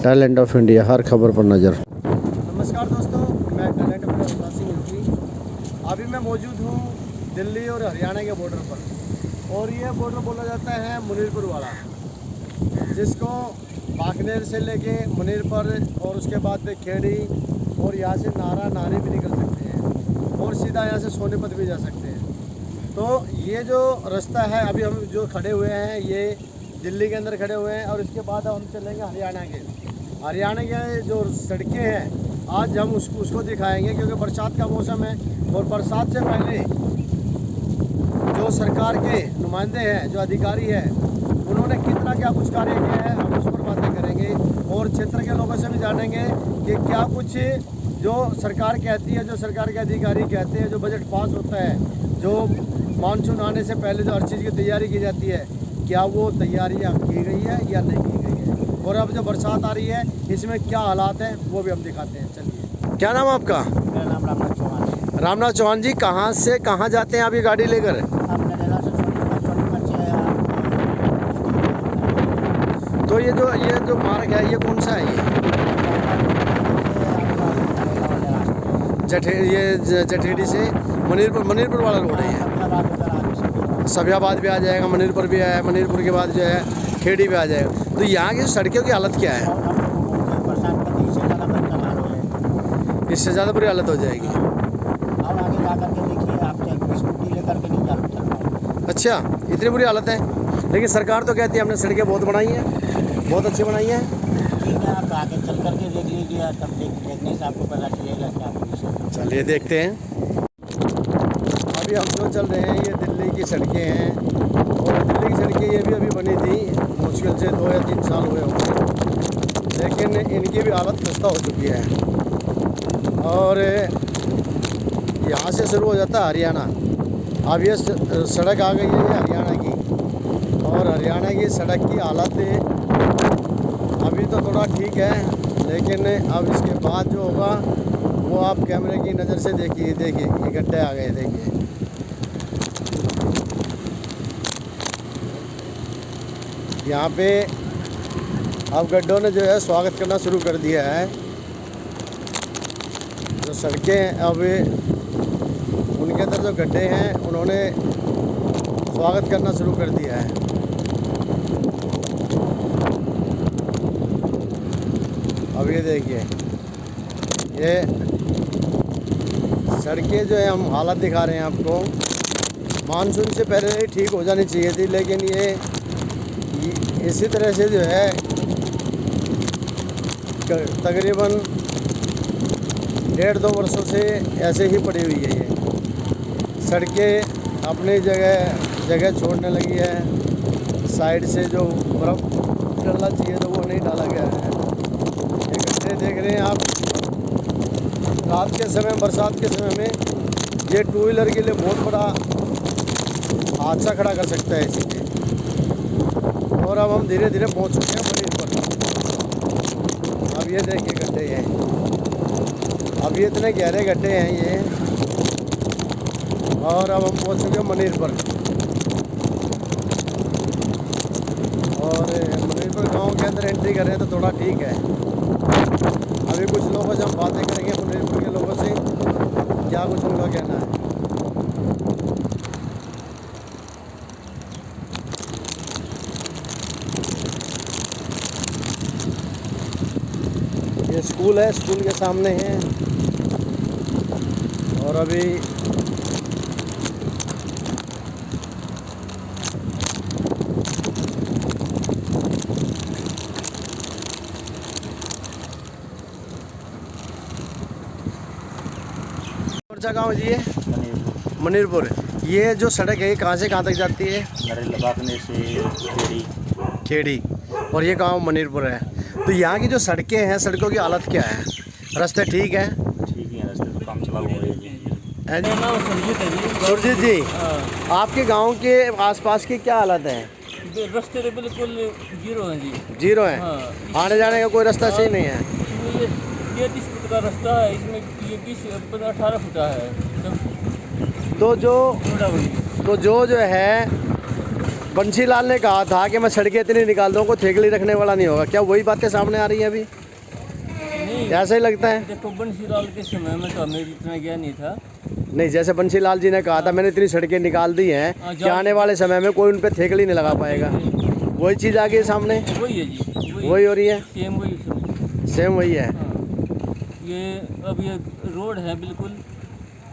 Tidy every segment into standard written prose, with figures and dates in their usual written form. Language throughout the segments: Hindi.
टैलेंट ऑफ इंडिया, हर खबर पर नज़र। नमस्कार दोस्तों, मैं talent of India Singh UP. अभी मैं मौजूद हूँ दिल्ली और हरियाणा के बॉर्डर पर, और ये बॉर्डर बोला जाता है मुनीरपुर वाला, जिसको बागनेर से लेके मुनीरपुर और उसके बाद पे खेड़ी और यहाँ से नारी भी निकल सकते हैं और सीधा यहाँ से सोनीपत भी जा सकते हैं। तो ये जो रास्ता है, अभी हम जो खड़े हुए हैं ये दिल्ली के अंदर खड़े हुए हैं, और इसके बाद हम चलेंगे हरियाणा के जो सड़कें हैं आज हम उसको दिखाएंगे, क्योंकि बरसात का मौसम है और बरसात से पहले जो सरकार के नुमाइंदे हैं, जो अधिकारी हैं, उन्होंने कितना क्या कुछ कार्य किया है हम उस पर बातें करेंगे, और क्षेत्र के लोगों से भी जानेंगे कि क्या कुछ जो सरकार कहती है, जो सरकार के अधिकारी कहते हैं, जो बजट पास होता है, जो मानसून आने से पहले जो हर चीज़ की तैयारी की जाती है, क्या वो तैयारियाँ की गई है या नहीं की गई है, और अब जो बरसात आ रही है इसमें क्या हालात हैं वो भी हम दिखाते हैं। चलिए, क्या नाम आपका? मेरा नाम रामनाथ चौहान है। रामनाथ चौहान जी, कहाँ से कहाँ जाते हैं आप ये गाड़ी लेकर? हम नरेला से सोनीपत से तो ये जो मार्ग है ये कौन सा है? ये जठेड़ी से मनीरपुर वाला रोड है ये। सभ्याबाद भी आ जाएगा, मनीरपुर भी है, मनीरपुर के बाद जो है खेड़ी भी आ जाएगा। तो यहाँ की सड़कों की हालत क्या है? इससे ज़्यादा बुरी हालत हो जाएगी। और आगे जा करके देखिए, आप स्कूटी लेकर के नहीं चल पाएंगे। अच्छा, इतनी बुरी हालत है, लेकिन सरकार तो कहती है हमने सड़कें बहुत बनाई हैं, बहुत अच्छी बनाई हैं। ठीक है, आप आगे चल करके देख लीजिए, तब देखने से आपको पता चलेगा क्या कुछ। चलिए देखते हैं। अभी हम जो चल रहे हैं ये दिल्ली की सड़कें हैं, और दिल्ली की सड़कें ये भी अभी बनी थी, मुश्किल से 2 या 3 साल हुए होंगे, लेकिन इनकी भी हालत खस्ता हो चुकी है। और यहाँ से शुरू हो जाता है हरियाणा। अब ये सड़क आ गई है ये हरियाणा की, और हरियाणा की सड़क की हालत अभी तो थोड़ा ठीक है, लेकिन अब इसके बाद जो होगा वो आप कैमरे की नज़र से देखिए ये गड्ढे आ गए, देखिए। यहाँ पे अब गड्ढों ने जो है स्वागत करना शुरू कर दिया है। जो सड़कें अब उनके अंदर जो गड्ढे हैं उन्होंने स्वागत करना शुरू कर दिया है। अब ये देखिए, ये सड़कें जो है हम हालत दिखा रहे हैं आपको, मानसून से पहले ठीक हो जानी चाहिए थी, लेकिन ये इसी तरह से जो है तकरीबन 1.5-2 वर्षों से ऐसे ही पड़ी हुई है। ये सड़कें अपनी जगह छोड़ने लगी है। साइड से जो बर्फ़ डलना चाहिए तो वो नहीं डाला गया है। ये गड्ढे देख रहे हैं आप, रात के समय, बरसात के समय में ये 2 व्हीलर के लिए बहुत बड़ा हादसा खड़ा कर सकता है इसी पे। और अब हम धीरे धीरे पहुंच चुके हैं मनीरपुर। अब ये देखिए गड्ढे हैं, अब ये इतने गहरे गड्ढे हैं ये, और अब हम पहुंच चुके हैं मनीरपुर। और मनीरपुर गांव के अंदर एंट्री कर रहे हैं तो थोड़ा ठीक है। अभी कुछ लोगों से हम बातें करेंगे, मनीरपुर के लोगों से, क्या कुछ उनका कहना है। ये स्कूल है, स्कूल के सामने है, और अभी कौन सा गाँव जी है? मनीरपुर। ये जो सड़क है कहाँ से कहाँ तक जाती है? बागनेर से खेड़ी, और ये गाँव मनीरपुर है। तो यहाँ की जो सड़कें हैं, सड़कों की हालत क्या है? रास्ते ठीक है? ठीक है, रास्ते तो काम चला हुआ है। सुरजीत जी, आपके गांव के आसपास की क्या हालत है? रास्ते तो बिल्कुल जीरो हैं जी। जीरो है? हाँ। आने जाने का कोई रास्ता सही नहीं है? ये 30 फुट का रास्ता है, इसमें ये 20-18 फुट है। तो जो है बंसीलाल ने कहा था कि मैं सड़कें इतनी निकाल दूँ, को ठेकली रखने वाला नहीं होगा। क्या वही बातें सामने आ रही हैं अभी? नहीं, ऐसा ही लगता है। देखो बंसीलाल के समय में तो हमें इतना ज्ञान नहीं था। नहीं, जैसे बंसीलाल जी ने कहा था मैंने इतनी सड़कें निकाल दी हैं कि आने वाले समय में कोई उन पर ठेकली नहीं लगा पाएगा, वही चीज़ आ गई सामने। वही है जी, वही हो रही है, सेम वही। सेम वही है। हाँ, ये अब ये रोड है बिल्कुल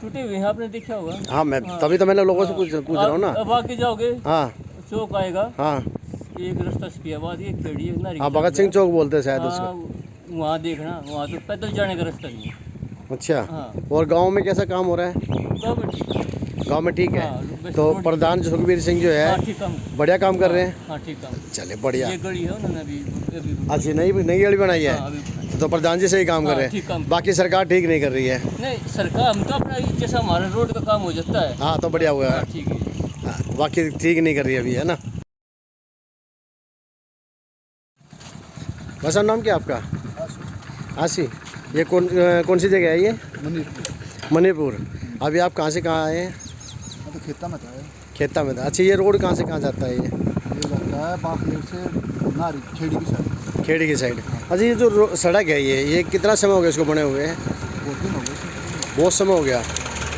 टूटे हुए हैं, आपने देखा होगा। हाँ, मैं तभी तो मैंने लोगों से पूछ रहा हूँ ना। अब आगे जाओगे, हाँ चौक आएगा, हाँ एक रास्ता सफियाबाद, एक खेड़ी, एक नारी। हाँ, भगत सिंह चौक बोलते हैं शायद हाँ, उसको। वहाँ देखना, वहाँ तो पैदल जाने का रास्ता नहीं है। अच्छा, हाँ, और गांव में कैसा काम हो रहा है? गाँव में ठीक है। गांव में ठीक है। हाँ, बस तो रोड- प्रधान सुखबीर सिंह जो हाँ, है ठीक काम। बढ़िया काम कर रहे हैं। हाँ, ठीक काम। चले बढ़िया। ये गली है उन्होंने अभी अच्छी नई नई गली बनाई है। हाँ, अभी तो प्रधान जी सही काम कर हाँ, रहे ठीक काम। हैं, बाकी सरकार ठीक नहीं कर रही है। नहीं, सरकार हम तो अपना जैसा हमारा रोड का काम हो जाता है। हाँ, तो बढ़िया हुआ हाँ, है। ठीक है। हाँ, बाकी ठीक नहीं कर रही है अभी, है ना। बस नाम क्या आपका? आशी। ये कौन सी जगह है ये? मणिपुर। अभी आप कहाँ से कहाँ आए हैं? तो खेता में था। खेता में था। अच्छा, ये रोड कहाँ से कहाँ जाता है? ये लगता है बागनेर से नारी खेड़ी की साइड। खेड़ी की साइड। अच्छा, ये जो सड़क है ये कितना समय हो गया इसको बने हुए? बहुत दिन हो गए। बहुत समय हो गया।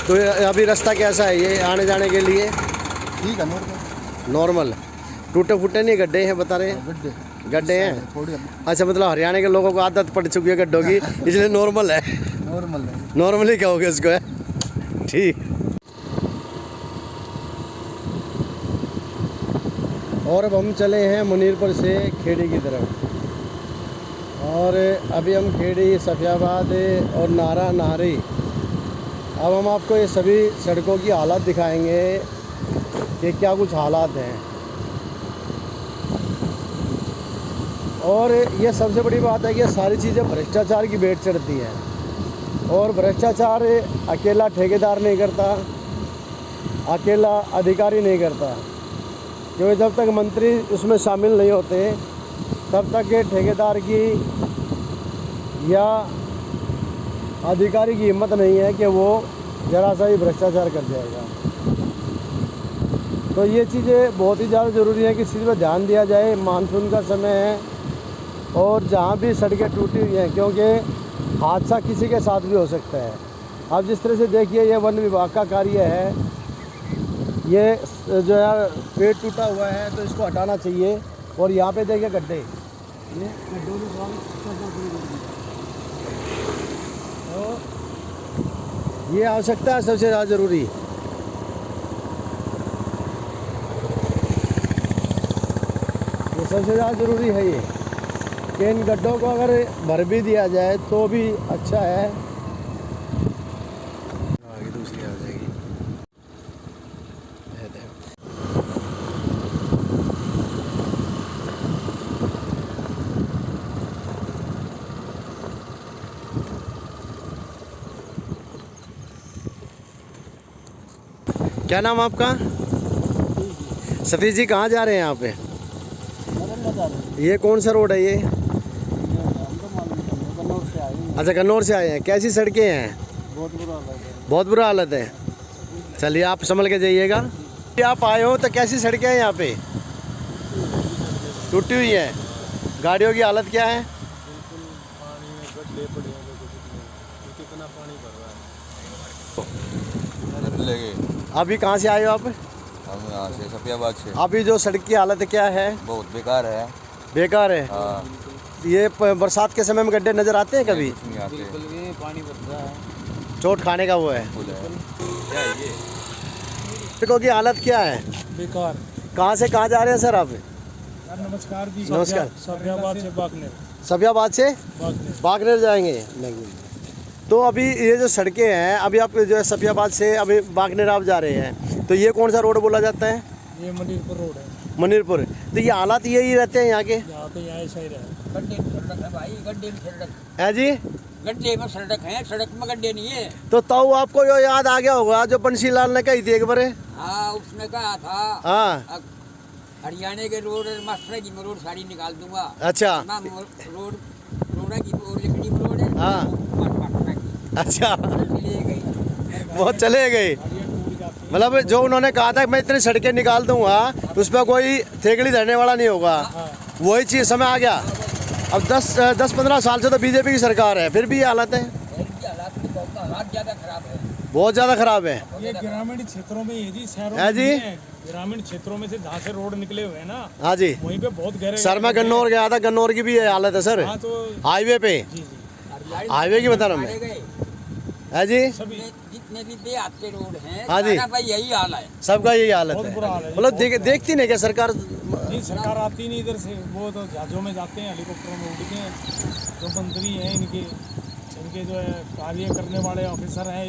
तो अभी रास्ता कैसा है ये आने जाने के लिए? ठीक है, नॉर्मल, टूटे फूटे नहीं, गड्ढे हैं बता रहे हैं? गड्ढे गड्ढे हैं। थोड़ी अच्छा, मतलब हरियाणा के लोगों को आदत पड़ चुकी है गड्ढों की, इसलिए नॉर्मल है। नॉर्मल है। नॉर्मली कहोगे इसको, है ठीक। और अब हम चले हैं मुनीरपुर से खेड़ी की तरफ, और अभी हम खेड़ी, सफियाबाद और नाहरी, अब हम आपको ये सभी सड़कों की हालत दिखाएंगे कि क्या कुछ हालात हैं। और ये सबसे बड़ी बात है कि ये सारी चीज़ें भ्रष्टाचार की भेंट चढ़ती हैं, और भ्रष्टाचार अकेला ठेकेदार नहीं करता, अकेला अधिकारी नहीं करता, क्योंकि जब तक मंत्री उसमें शामिल नहीं होते तब तक ये ठेकेदार की या अधिकारी की हिम्मत नहीं है कि वो ज़रा सा ही भ्रष्टाचार कर जाएगा। तो ये चीज़ें बहुत ही ज़्यादा ज़रूरी है कि इस चीज़ पर ध्यान दिया जाए। मानसून का समय है और जहाँ भी सड़कें टूटी हुई हैं, क्योंकि हादसा किसी के साथ भी हो सकता है। आप जिस तरह से देखिए, ये वन विभाग का कार्य है, ये जो है पेड़ टूटा हुआ है तो इसको हटाना चाहिए। और यहाँ पे देखिए गड्ढे, ये गड्ढों में काम करना शुरू कर दिया। तो ये आवश्यकता है सबसे ज़्यादा ज़रूरी। ये सबसे ज़्यादा ज़रूरी है ये कि इन गड्ढों को अगर भर भी दिया जाए तो भी अच्छा है। आगे दूसरी आ जाएगी। क्या नाम आपका? सतीश जी, कहाँ जा रहे हैं यहाँ पे? ये कौन सा रोड है ये? अच्छा, कन्नौर से आए हैं। कैसी सड़कें हैं? बहुत बुरा हालत है। चलिए, आप संभल के जाइएगा। आप आए हो तो कैसी सड़कें हैं यहाँ पे? टूटी हुई हैं। गाड़ियों की हालत क्या है? अभी कहाँ से आए हो आप? हम यहाँ से सफियाबाद से। अभी जो सड़क की हालत क्या है? बहुत बेकार है। बेकार है। हाँ, ये बरसात के समय में गड्ढे नजर आते हैं कभी? कुछ नहीं आते। पानी बच रहा है। चोट खाने का वो है। फुल है। क्या है ये? सड़कों की हालत क्या है? बेकार। कहाँ से कहाँ जा रहे हैं सर आप? नमस्कार जी। नमस्कार। सफियाबाद से बागनेर। सफियाबाद से बागनेर जाएंगे। तो अभी ये जो सड़कें हैं, अभी आप जो है सफियाबाद से अभी बागनेर आप जा रहे हैं, तो ये कौन सा रोड बोला जाता है? ये मणिपुर रोड है। मणिपुर। तो ये हालात यही रहते हैं यहाँ के? यहाँ तो यहाँ ऐसा ही रहा। गड्ढे में सड़क है भाई, गड्ढे में सड़क, है जी? गड्ढे में सड़क है, सड़क में गड्ढे नहीं है। तो तब आपको जो याद आ गया होगा जो बंसीलाल ने कही थी एक बार। हाँ, उसने कहा था हाँ, हरियाणा के रोड मास्टर की मैं रोड सारी निकाल दूंगा। अच्छा रोड रोड़ा की लकड़ी में रोड है। हाँ। मास्टर की अच्छा, चली गई। बहुत चले गए। गाड़ियाँ टूट जाती मतलब जो उन्होंने कहा था कि मैं इतनी सड़कें निकाल दूंगा उस पर कोई थेगड़ी धरने वाला नहीं होगा, वही चीज़ समय आ गया। अब 10-15 साल से तो बीजेपी की सरकार है, फिर भी ये हालत है, बहुत ज़्यादा ख़राब है। ये ग्रामीण क्षेत्रों में ये जी, शहरों है में जी? नहीं है। ग्रामीण क्षेत्रों में से जहाँ से रोड निकले हुए हैं ना, हाँ जी वहीं पे बहुत गहरे सर, मैं गन्नौर गया था, गन्नौर की भी ये हालत है सर, हाँ तो हाईवे पे, जी जी हाईवे की बता रहा हूँ मैं। है जी, सभी जितने भी देहात के रोड हैं, हाँ जी। सारा भाई यही हाल है। सबका यही हालत बहुत है। बुरा हाल है। मतलब देखती नहीं क्या सरकार? जी, सरकार आती नहीं इधर से, वो तो जहाजों में जाते हैं, हेलीकॉप्टरों में उड़ते हैं। जो मंत्री हैं इनके जो है कार्य करने वाले ऑफिसर हैं,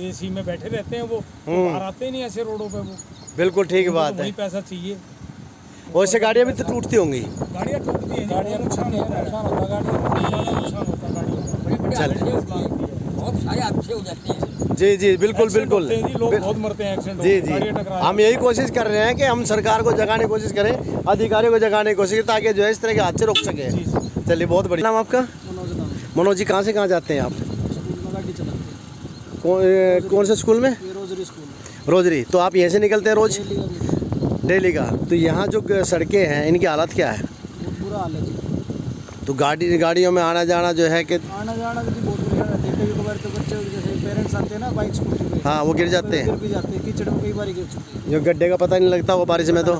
एसी में बैठे रहते हैं, वो बाहर आते ही नहीं ऐसे रोडों पे। वो बिल्कुल ठीक उनको बात तो है। वही पैसा चाहिए। और इससे गाड़ियाँ भी तो टूटती होंगी। गाड़ियाँ टूटती हैं, गाड़ियाँ नुकसान होता है, नुकसान होता है, गाड़ियों नुकसान होता है गाड़ियों का। बड़े बड़े चल। हादसे बहुत सारे हादसे हो जाते हैं। जी जी बिल्कुल एक्सीडेंट बिल्कुल होते हैं जी, लोग बहुत मरते हैं एक्सीडेंट जी होकर, जी, गाड़ियाँ टकरा हम यही कोशिश कर रहे हैं कि हम सरकार को जगाने की कोशिश करें, अधिकारियों को जगाने की कोशिश करें, ताकि जो है इस तरह के हादसे रोक सके। जी जी। चलिए, बहुत बढ़िया। नाम आपका? मनोज जी, कहाँ से कहाँ जाते हैं आप? कौन से स्कूल में? Rosary school rosary. तो आप यहीं से निकलते हैं रोज? डेली का। तो यहाँ जो सड़कें हैं इनकी हालत क्या है? बहुत बुरा हाल है जी। तो गाड़ियों में आना जाना जो है कि आना जाना भी बहुत बुरा है। कभी कभार तो बच्चे जैसे पेरेंट्स आते हैं ना बाइक स्कूटी पे, हाँ, वो गिर जाते गिर हैं। भी जाते हैं, कीचड़ में कई बार गिर चुके हैं। जो गड्ढे का पता नहीं लगता वो बारिश में, तो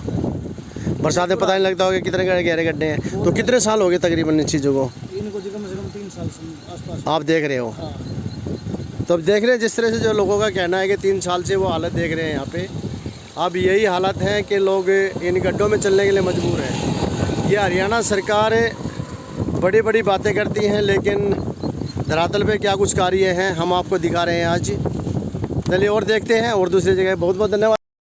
बरसात में पता नहीं लगता होगा कितने गहरे गड्ढे हैं। तो कितने साल हो गए तकरीबन इन चीज़ों को इनको जी कम से कम 3 साल से आसपास। आप देख रहे हो? हाँ, तो अब देख रहे हैं जिस तरह से जो लोगों का कहना है कि 3 साल से वो हालत देख रहे हैं यहाँ पे। अब यही हालत है कि लोग इन गड्ढों में चलने के लिए मजबूर हैं। ये हरियाणा सरकार बड़ी बड़ी बातें करती हैं, लेकिन धरातल पे क्या कुछ कार्य हैं हम आपको दिखा रहे हैं आज। चलिए और देखते हैं और दूसरी जगह। बहुत बहुत धन्यवाद।